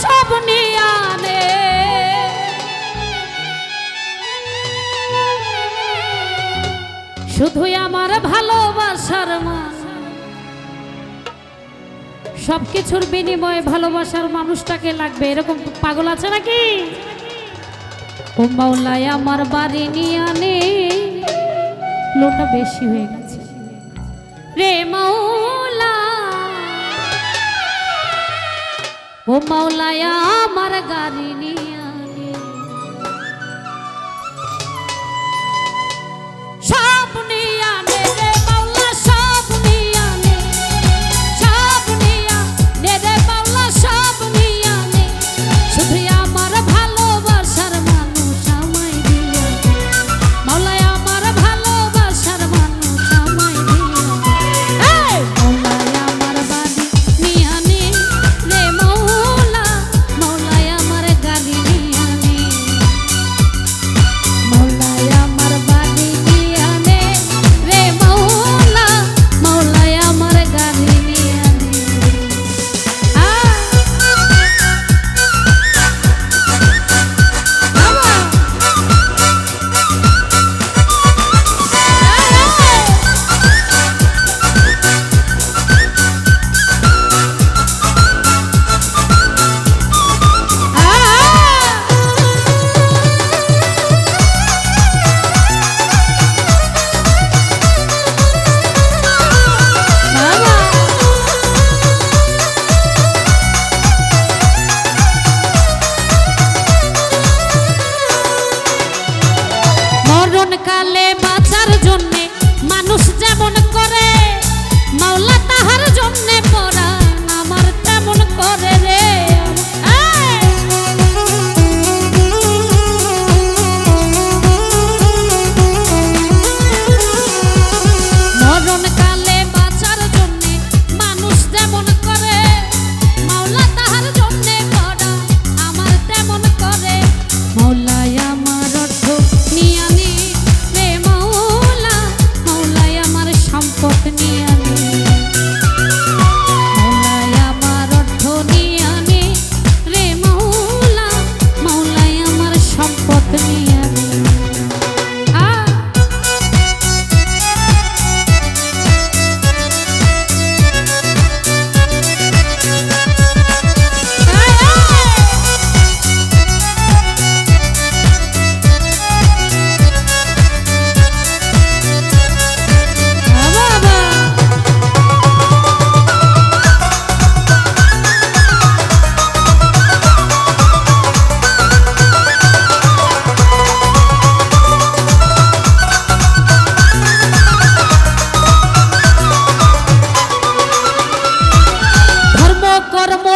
সব নিয়ে আনে শুধুই আমার ভালোবাসার মান সবকিছুর বিনিময়ে ভালোবাসার মানুষটাকে লাগবে এরকম পাগল আছে নাকি ও মাওলায় আমার বাড়ি নিয়ে আনে লোটা বেশি হয়ে গেছে রে মাওলা ও মাওলায় আমার গাড়ি নিয়ে আনে সব নিয়ে আনে রে মাওলা সব নিয়ে আনে সব নিয়ে আনে রে মাওলা সব নিয়ে আনে শুধু আমার ভালোবাসার মানুষ আমায় দিয়া মাওলায় আমার ভালোবাসার মানুষ আমায় দিয়া এই মাওলায় আমার বাড়ি নিয়ে আনে রে মাওলা মাওলায় আমার গাড়ি নিয়ে আনে মাওলায় আমার বাড়ি নিয়ে আনে রে মাওলা মাওলায় আমার গাড়ি নিয়ে আনে মরণকালে বাঁচার জন্যে মানুষ যেমন করে মাওলা তাহার জন্যে পরাণ আমার তেমন করে রে মরণকালে বাঁচার জন্যে মানুষ যেমন করে মাওলা তাহার জন্যে পরাণ আমার তেমন করে মাওলায় আমার অর্থ নিয়ে আনে রে মাওলা মাওলায় আমার সম্পদ নিয়ে আনে মাওলায় আমার অর্থ নিয়ে আনে রে মাওলা মাওলায় আমার সম্পদ নিয়ে আনে কর্ম